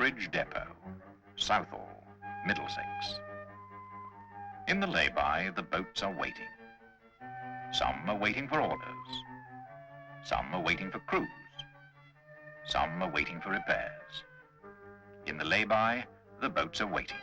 Bridge Depot, Southall, Middlesex. In the lay-by, the boats are waiting. Some are waiting for orders. Some are waiting for crews. Some are waiting for repairs. In the lay-by, the boats are waiting.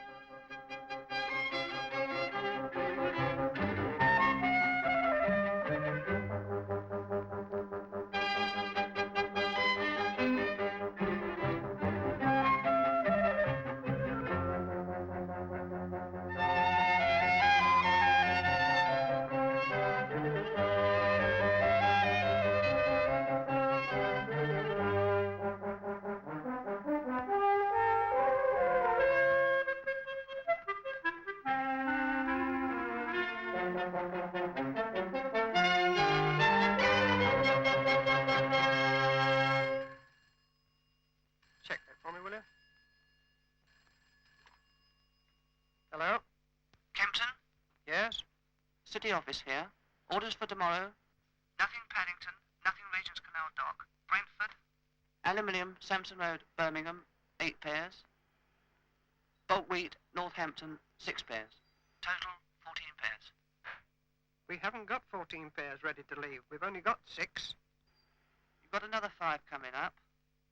Check that for me, will you? Hello? Kempton? Yes? City office here. Orders for tomorrow. Nothing Paddington, nothing Regent's Canal Dock. Brentford. Aluminium, Sampson Road, Birmingham, 8 pairs. Bolt wheat, Northampton, 6 pairs. Total, 14 pairs. We haven't got 14 pairs ready to leave. We've only got 6. You've got another 5 coming up.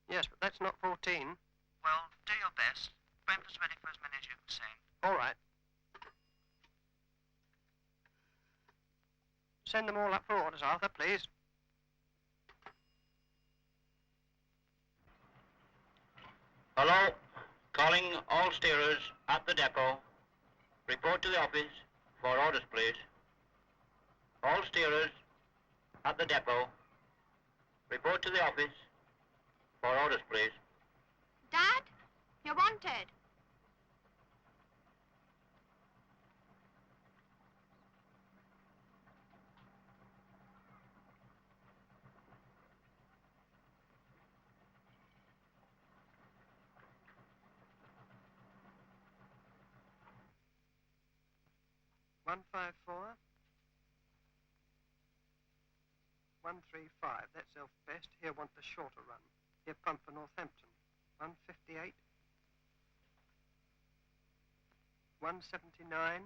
Yes, but that's not 14. Well, do your best. Brentford's ready for as many as you can send. All right. Send them all up for orders, Arthur, please. Hello. Calling all steerers at the depot. Report to the office for orders, please. All steerers at the depot. Report to the office for orders, please. Dad, you're wanted. One 155. 135. That's Elf Best. Here want the shorter run. Here pump for Northampton. 158. 179.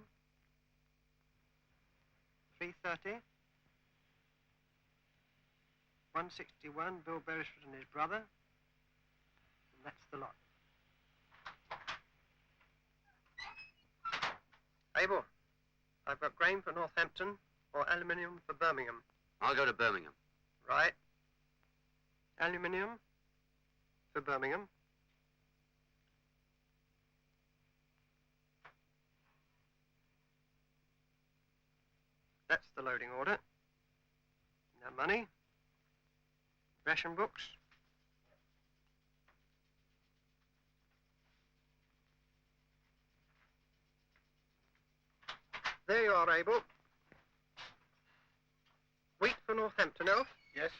330. 161. Bill Beresford and his brother. And that's the lot. Abel, I've got grain for Northampton or aluminium for Birmingham. I'll go to Birmingham. Right. Aluminium for Birmingham. That's the loading order. Now money. Ration books. There you are, Abel. Wheat for Northampton, Elf? Yes.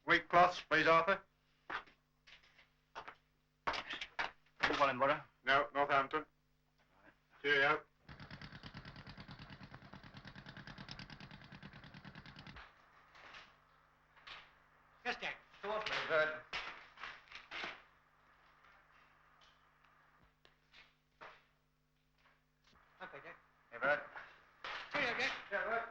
Wheat cloths, please, Arthur. Good morning, Borough. No, Northampton. Cheerio. Yes, Jack. Come on, please, Bird. Okay, Jack. Hey, Bird. Cheerio, Jack. Yeah, Bird.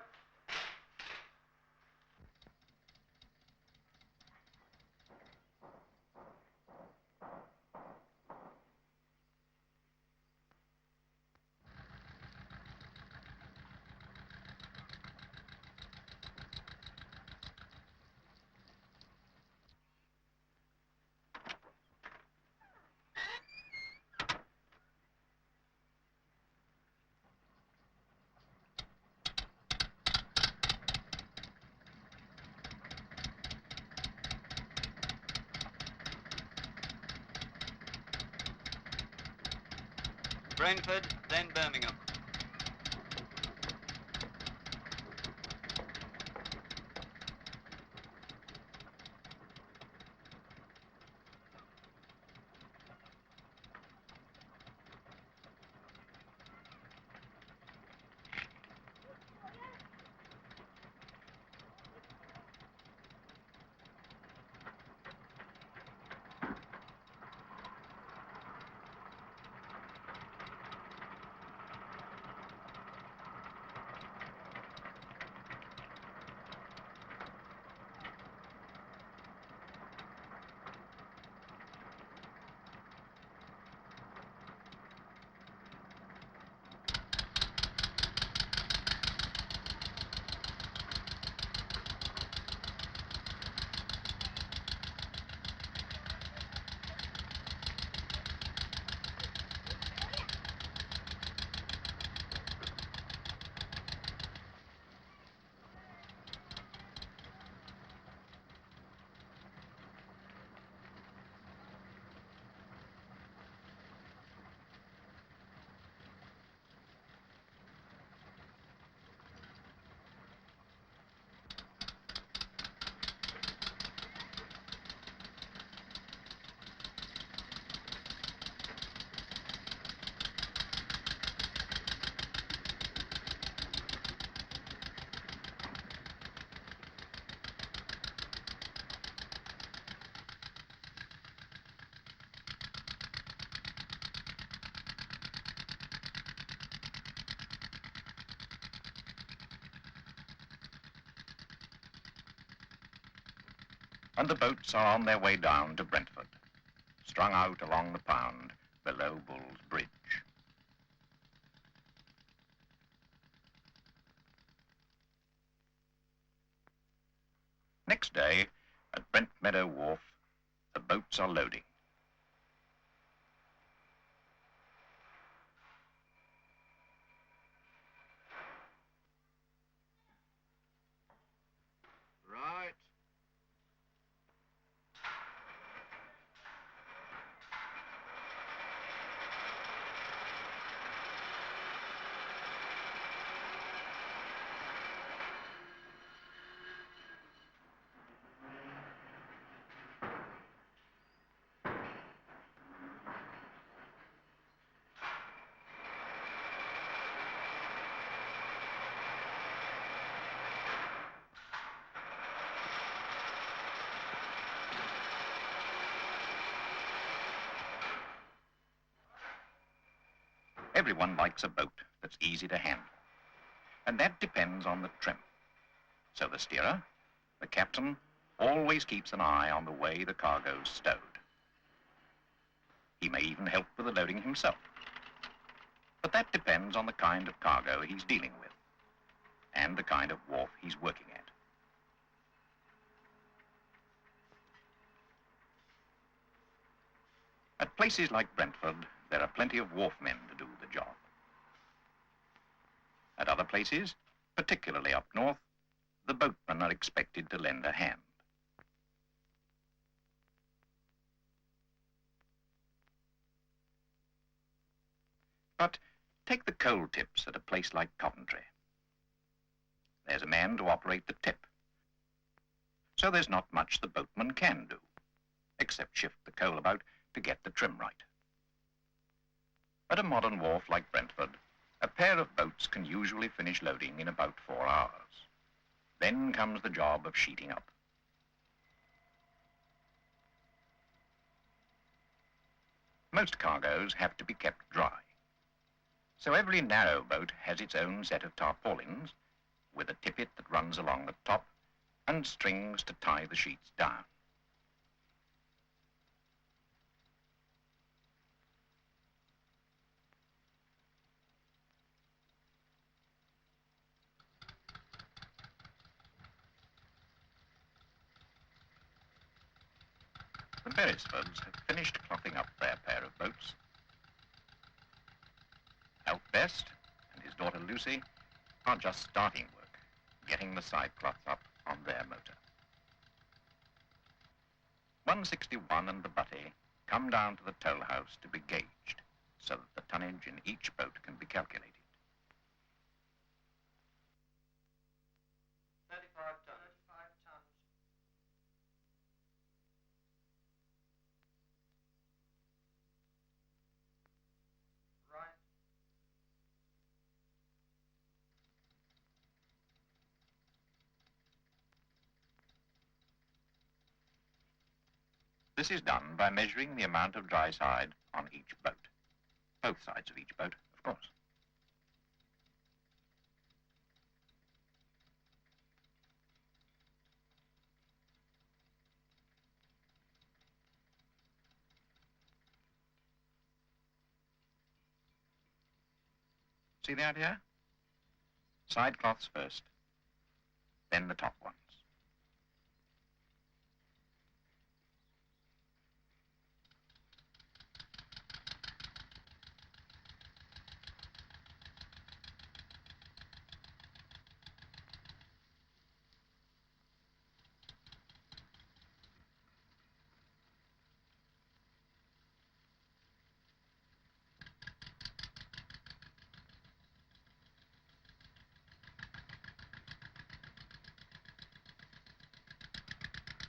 Brentford, then Birmingham. And the boats are on their way down to Brentford, strung out along the pound below Bull's Bridge. Next day, at Brent Meadow Wharf, the boats are loading. Right. Everyone likes a boat that's easy to handle, and that depends on the trim. So the steerer, the captain, always keeps an eye on the way the cargo's stowed. He may even help with the loading himself. But that depends on the kind of cargo he's dealing with and the kind of wharf he's working at. At places like Brentford, there are plenty of wharfmen to do the job. At other places, particularly up north, the boatmen are expected to lend a hand. But take the coal tips at a place like Coventry. There's a man to operate the tip. So there's not much the boatman can do, except shift the coal about to get the trim right. At a modern wharf like Brentford, a pair of boats can usually finish loading in about 4 hours. Then comes the job of sheeting up. Most cargoes have to be kept dry. So every narrow boat has its own set of tarpaulins with a tippet that runs along the top and strings to tie the sheets down. The Beresfords have finished clothing up their pair of boats. Alf Best and his daughter Lucy are just starting work, getting the side cloths up on their motor. 161 and the Butty come down to the toll house to be gauged, so that the tonnage in each boat can be calculated. 35 tons. 35 tons. Right. This is done by measuring the amount of dry side on each boat. Both sides of each boat, of course. See the idea? Side cloths first, then the top ones.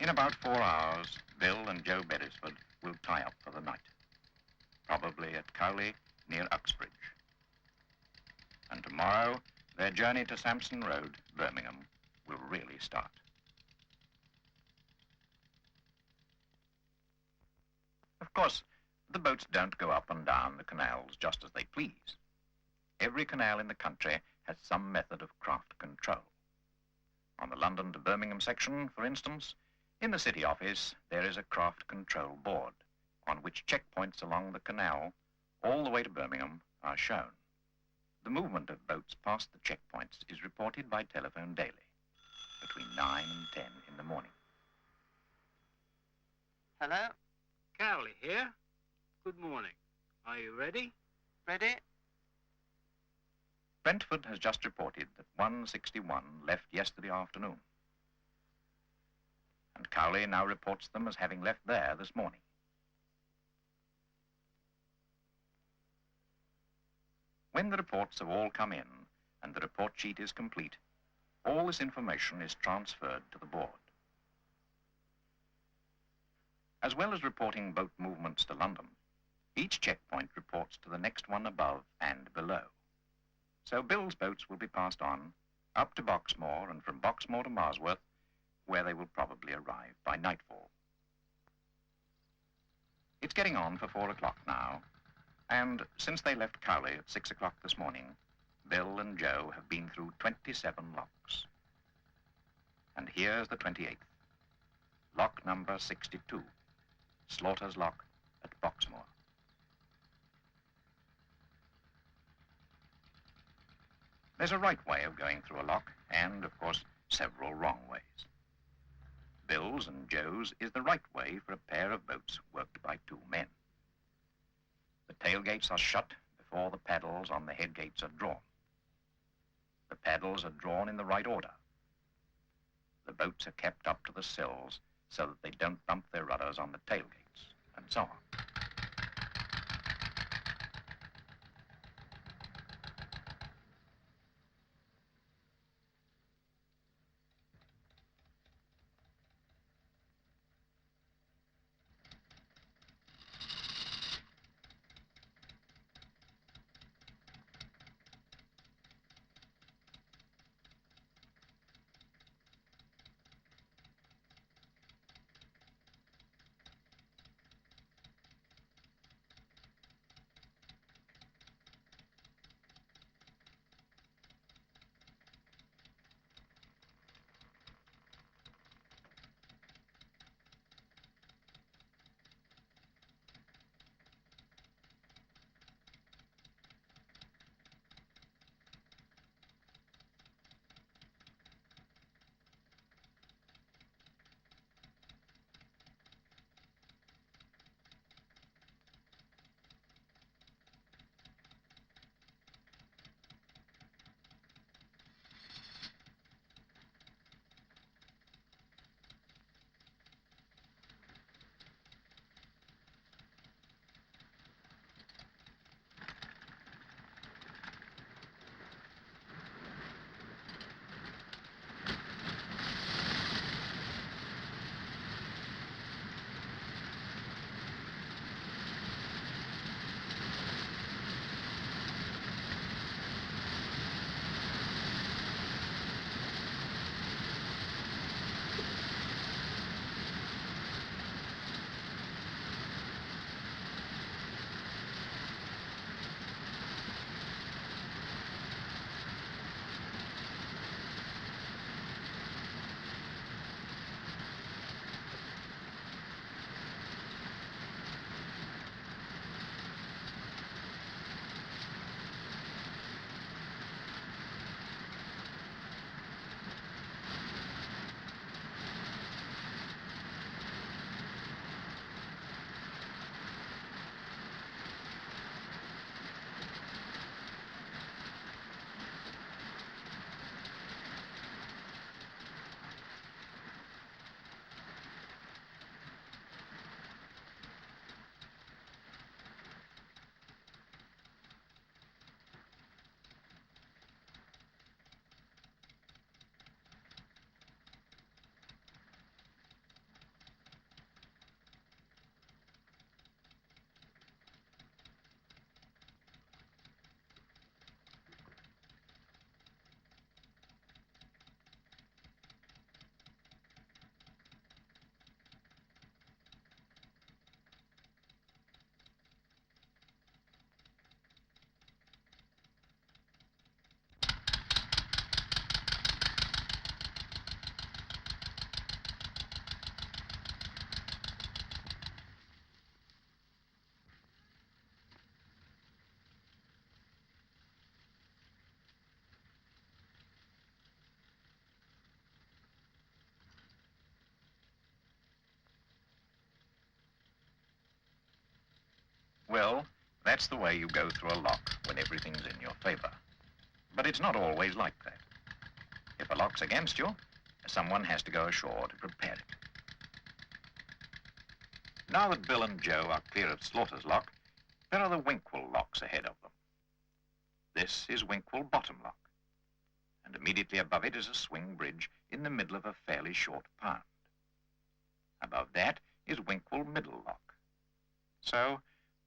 In about 4 hours, Bill and Joe Beresford will tie up for the night, probably at Cowley near Uxbridge. And tomorrow, their journey to Sampson Road, Birmingham, will really start. Of course, the boats don't go up and down the canals just as they please. Every canal in the country has some method of craft control. On the London to Birmingham section, for instance, in the city office, there is a craft control board on which checkpoints along the canal all the way to Birmingham are shown. The movement of boats past the checkpoints is reported by telephone daily, between 9 and 10 in the morning. Hello? Cowley here. Good morning. Are you ready? Ready? Brentford has just reported that 161 left yesterday afternoon. And Cowley now reports them as having left there this morning. When the reports have all come in and the report sheet is complete, all this information is transferred to the board. As well as reporting boat movements to London, each checkpoint reports to the next one above and below. So Bill's boats will be passed on up to Boxmoor and from Boxmoor to Marsworth, where they will probably arrive by nightfall. It's getting on for 4 o'clock now, and since they left Cowley at 6 o'clock this morning, Bill and Joe have been through 27 locks. And here's the 28th, lock number 62, Slaughter's Lock at Boxmoor. There's a right way of going through a lock, and, of course, several wrong ways. Bill's and Joe's is the right way for a pair of boats worked by 2 men. The tailgates are shut before the paddles on the headgates are drawn. The paddles are drawn in the right order. The boats are kept up to the sills so that they don't bump their rudders on the tailgates, and so on. Well, that's the way you go through a lock when everything's in your favor. But it's not always like that. If a lock's against you, someone has to go ashore to prepare it. Now that Bill and Joe are clear of Slaughter's lock, there are the Winkwell locks ahead of them. This is Winkwell bottom lock, and immediately above it is a swing bridge in the middle of a fairly short pond. Above that is Winkwell middle lock. So,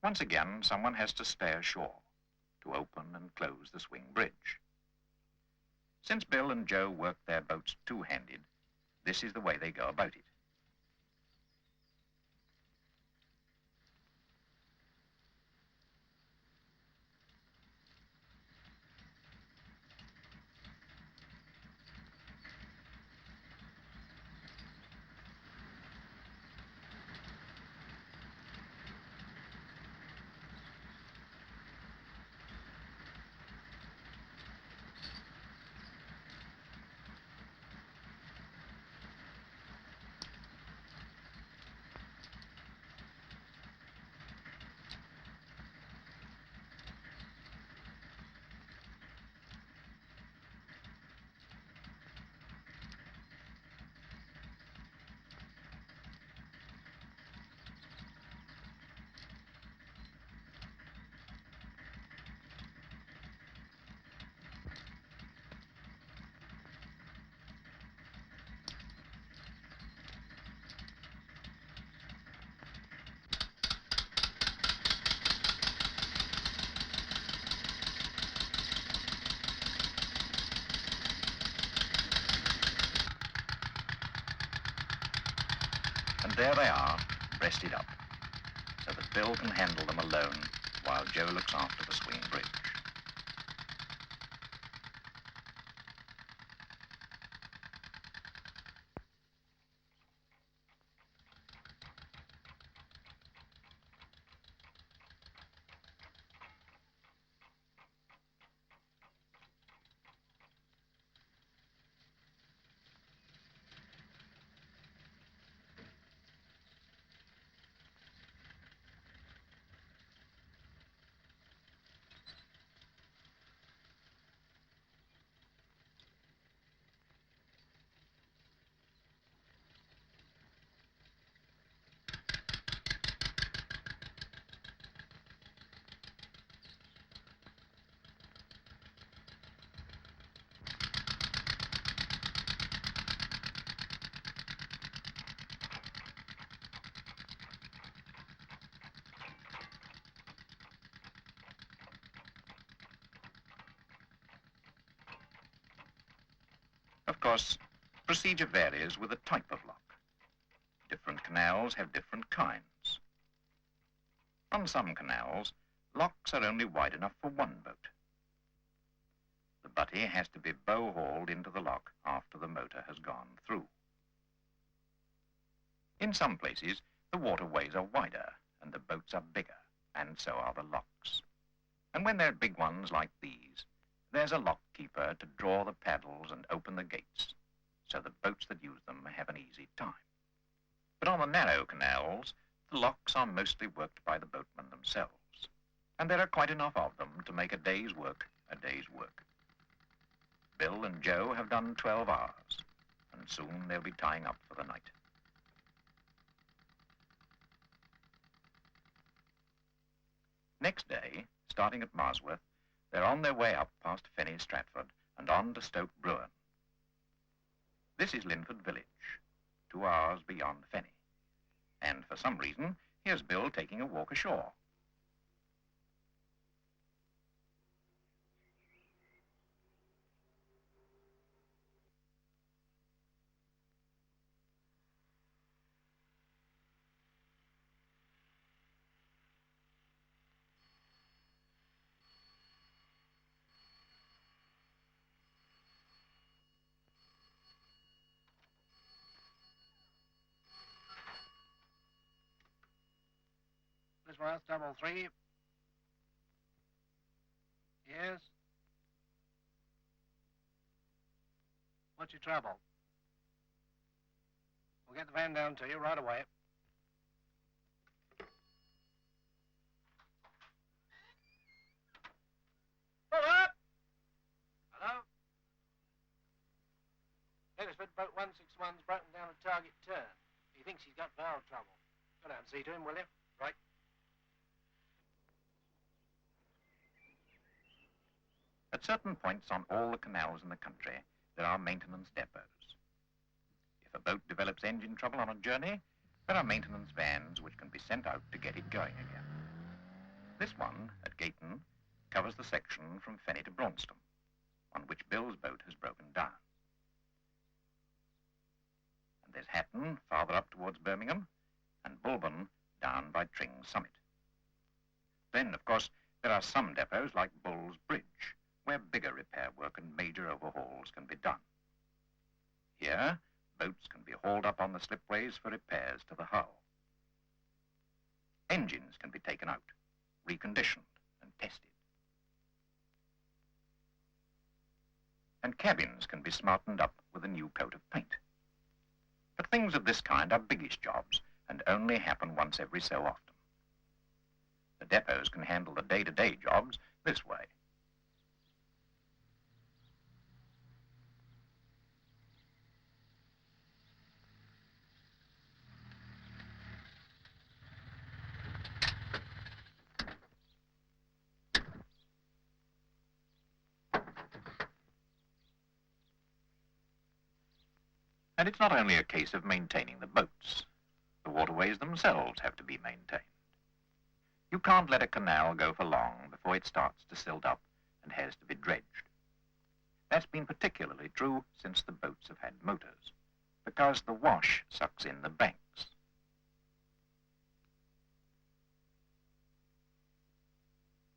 once again, someone has to stay ashore to open and close the swing bridge. Since Bill and Joe work their boats two-handed, this is the way they go about it. And there they are, breasted up, so that Bill can handle them alone while Joe looks after the swing bridge. Of course, procedure varies with the type of lock. Different canals have different kinds. On some canals, locks are only wide enough for one boat. The butty has to be bow-hauled into the lock after the motor has gone through. In some places, the waterways are wider and the boats are bigger, and so are the locks. And when they're big ones like these, there's a lock keeper to draw the paddles and open the gates, so the boats that use them have an easy time. But on the narrow canals, the locks are mostly worked by the boatmen themselves, and there are quite enough of them to make a day's work a day's work. Bill and Joe have done 12 hours, and soon they'll be tying up for the night. Next day, starting at Marsworth, they're on their way up past Fenny Stratford and on to Stoke Bruin. This is Linford village, 2 hours beyond Fenny. And for some reason, here's Bill taking a walk ashore. Worth 33. Yes. What's your trouble? We'll get the van down to you right away. thinks he's got valve trouble. Go down and see to him, will you? Right. At certain points on all the canals in the country, there are maintenance depots. If a boat develops engine trouble on a journey, there are maintenance vans which can be sent out to get it going again. This one, at Gayton, covers the section from Fenny to Braunston, on which Bill's boat has broken down. And there's Hatton, farther up towards Birmingham, and Bulburn down by Tring's Summit. Then, of course, there are some depots like Bull's Bridge, where bigger repair work and major overhauls can be done. Here, boats can be hauled up on the slipways for repairs to the hull. Engines can be taken out, reconditioned and tested. And cabins can be smartened up with a new coat of paint. But things of this kind are biggish jobs and only happen once every so often. The depots can handle the day-to-day jobs this way. And it's not only a case of maintaining the boats. The waterways themselves have to be maintained. You can't let a canal go for long before it starts to silt up and has to be dredged. That's been particularly true since the boats have had motors, because the wash sucks in the banks.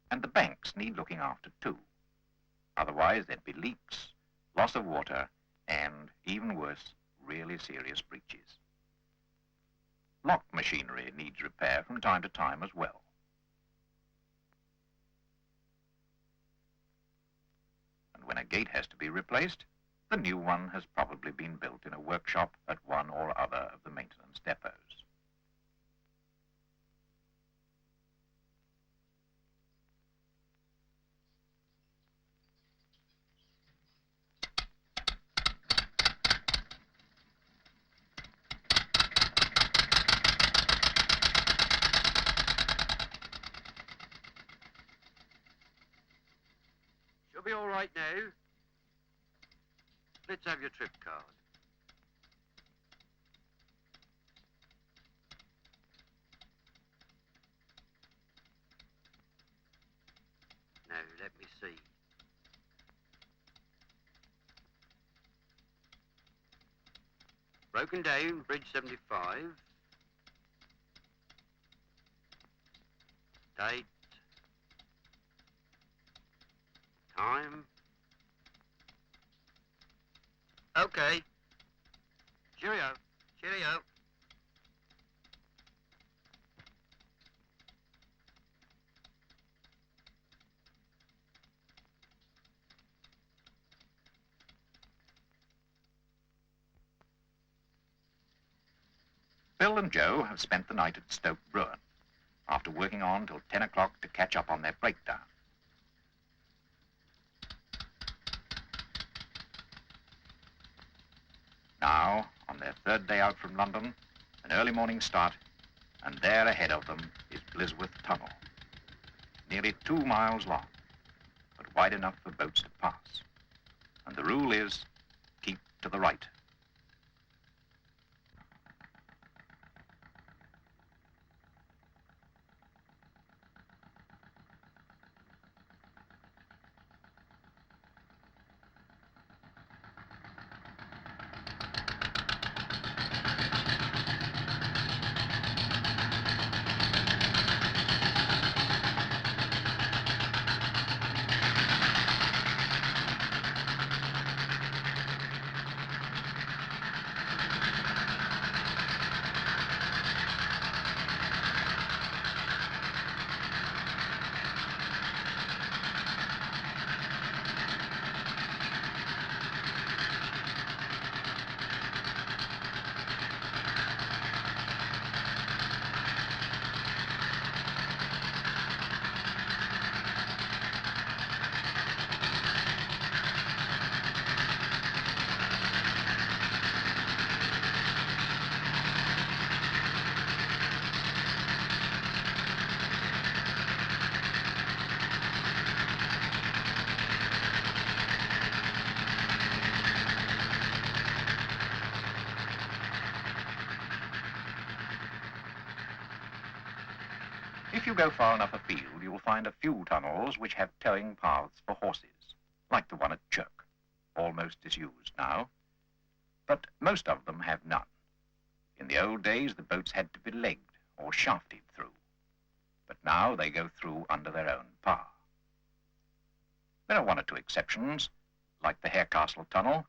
And the banks need looking after too. Otherwise there'd be leaks, loss of water, and, even worse, really serious breaches. Lock machinery needs repair from time to time as well. And when a gate has to be replaced, the new one has probably been built in a workshop at one or other of the maintenance depots. You'll be all right now. Let's have your trip card. Now, let me see. Broken down, Bridge 75. Date. Time. Okay. Cheerio. Cheerio. Bill and Joe have spent the night at Stoke Bruin, after working on till 10 o'clock to catch up on their breakdown. Now, on their third day out from London, an early morning start, and there ahead of them is Blisworth Tunnel, nearly 2 miles long, but wide enough for boats to pass. And the rule is, keep to the right. if you go far enough afield, you'll find a few tunnels which have towing paths for horses, like the one at Chirk, almost disused now. But most of them have none. In the old days, the boats had to be legged or shafted through, but now they go through under their own power. There are one or two exceptions, like the Harecastle Tunnel,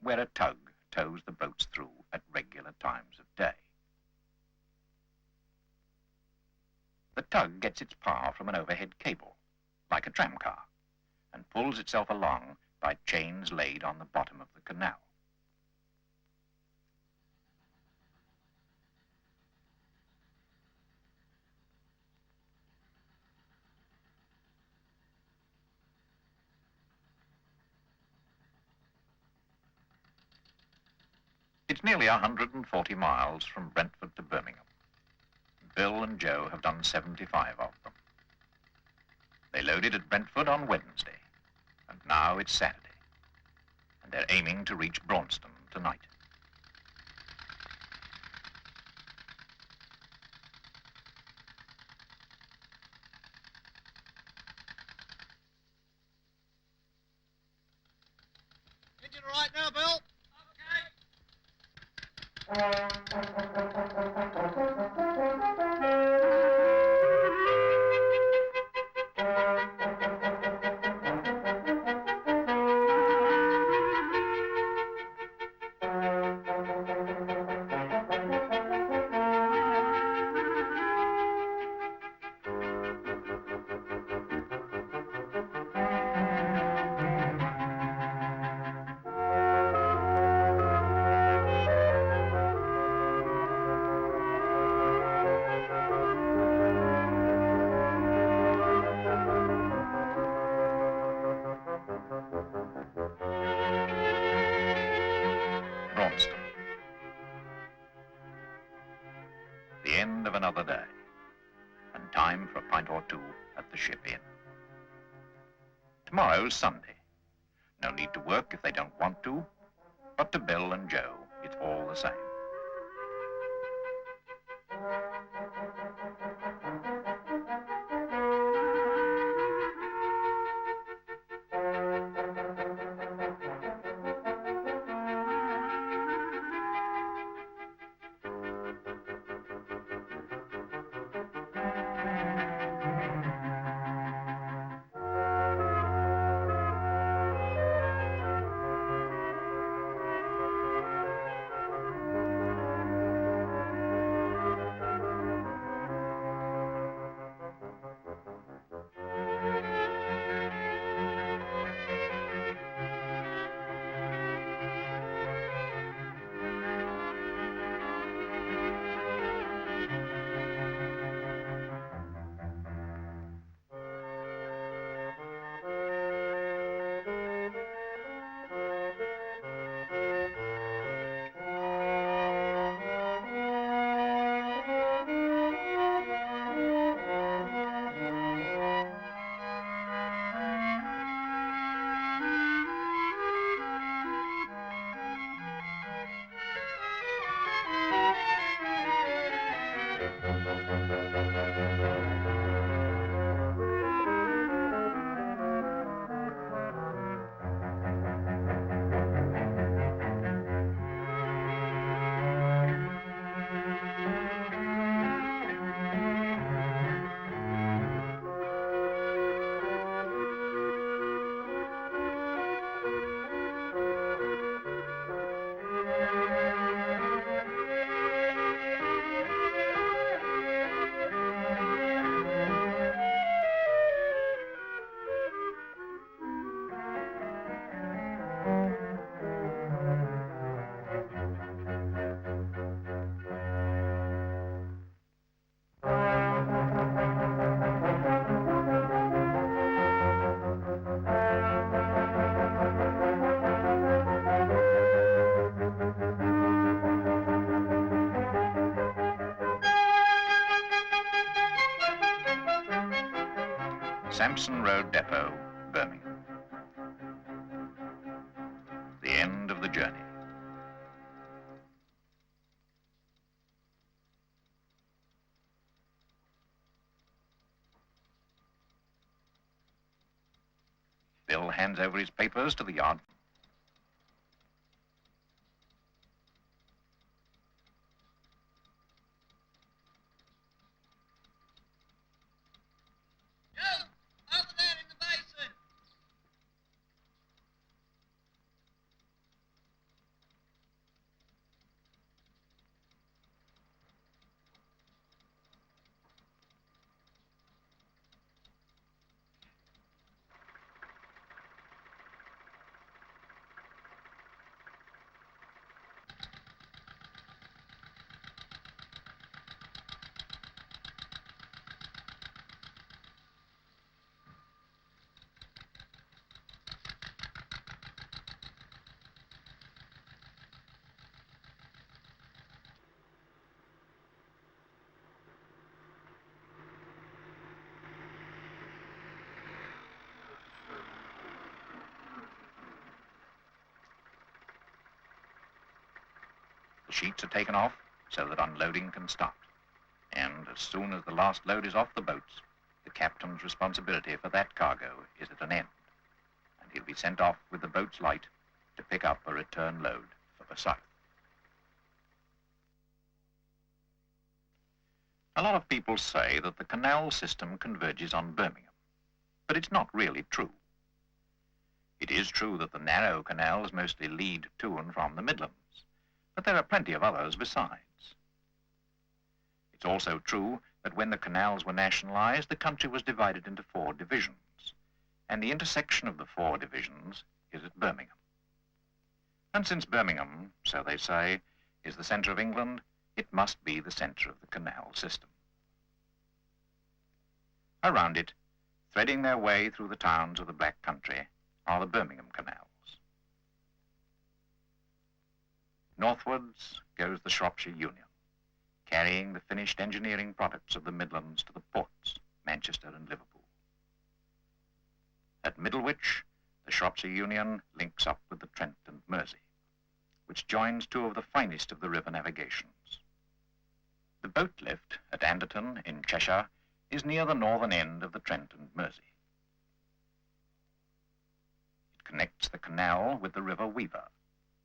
where a tug tows the boats through at regular times of day. The tug gets its power from an overhead cable, like a tramcar, and pulls itself along by chains laid on the bottom of the canal. It's nearly 140 miles from Brentford to Birmingham. Bill and Joe have done 75 of them. They loaded at Brentford on Wednesday, and now it's Saturday, and they're aiming to reach Braunston tonight. Engine all right now, Bill? Braunston. The end of another day, and time for a pint or two at the Ship Inn. Tomorrow's Sunday. No need to work if they don't want to, but to Bill and Joe, it's all the same. Sampson Road Depot, Birmingham. The end of the journey. Bill hands over his papers to the yard. Joe, over there in the basin. The sheets are taken off so that unloading can start. And as soon as the last load is off the boats, the captain's responsibility for that cargo is at an end, and he'll be sent off with the boat's light to pick up a return load for the south. A lot of people say that the canal system converges on Birmingham, but it's not really true. It is true that the narrow canals mostly lead to and from the Midlands, but there are plenty of others besides. It's also true that when the canals were nationalized, the country was divided into 4 divisions, and the intersection of the 4 divisions is at Birmingham. And since Birmingham, so they say, is the center of England, it must be the center of the canal system. Around it, threading their way through the towns of the Black Country, are the Birmingham canals. Northwards goes the Shropshire Union, carrying the finished engineering products of the Midlands to the ports, Manchester and Liverpool. At Middlewich, the Shropshire Union links up with the Trent and Mersey, which joins 2 of the finest of the river navigations. The boat lift at Anderton in Cheshire is near the northern end of the Trent and Mersey. It connects the canal with the River Weaver,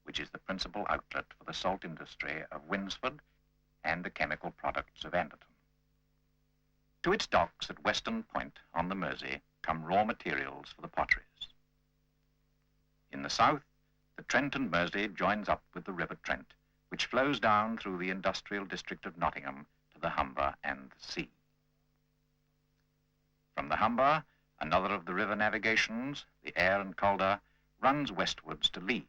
which is the principal outlet for the salt industry of Winsford and the chemical products of Anderton. To its docks at Western Point on the Mersey come raw materials for the potteries. In the south, the Trent and Mersey joins up with the River Trent, which flows down through the industrial district of Nottingham to the Humber and the sea. From the Humber, another of the river navigations, the Aire and Calder, runs westwards to Leeds,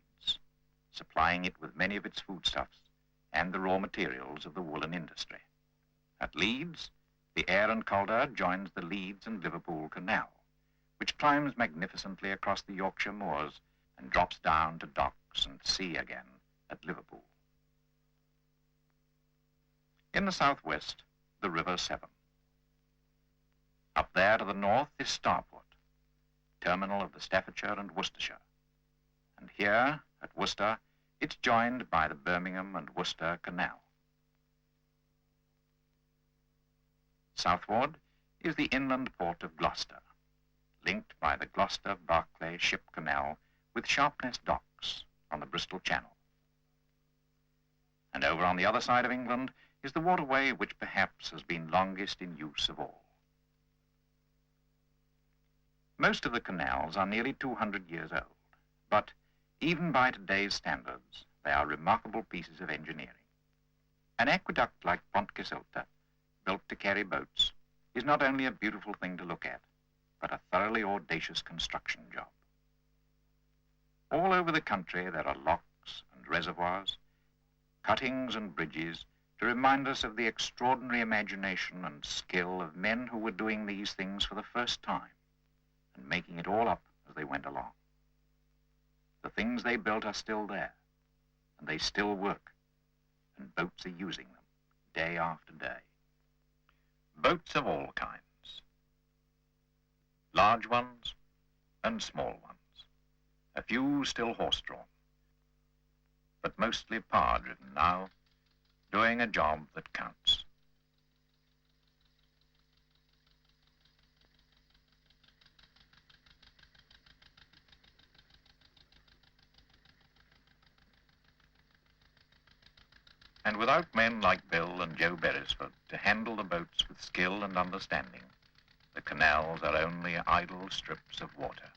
supplying it with many of its foodstuffs and the raw materials of the woolen industry. At Leeds, the Aire and Calder joins the Leeds and Liverpool Canal, which climbs magnificently across the Yorkshire moors and drops down to docks and sea again at Liverpool. In the southwest, the River Severn. Up there to the north is Starport, terminal of the Staffordshire and Worcestershire. And here, at Worcester, it's joined by the Birmingham and Worcester Canal. Southward is the inland port of Gloucester, linked by the Gloucester-Barclay Ship Canal with Sharpness Docks on the Bristol Channel. And over on the other side of England is the waterway which perhaps has been longest in use of all. Most of the canals are nearly 200 years old, but even by today's standards, they are remarkable pieces of engineering. An aqueduct like Pont Cysilta, built to carry boats, is not only a beautiful thing to look at, but a thoroughly audacious construction job. All over the country there are locks and reservoirs, cuttings and bridges to remind us of the extraordinary imagination and skill of men who were doing these things for the first time and making it all up as they went along. The things they built are still there, and they still work, and boats are using them day after day. Boats of all kinds, large ones and small ones, a few still horse-drawn, but mostly power-driven now, doing a job that counts. And without men like Bill and Joe Beresford to handle the boats with skill and understanding, the canals are only idle strips of water.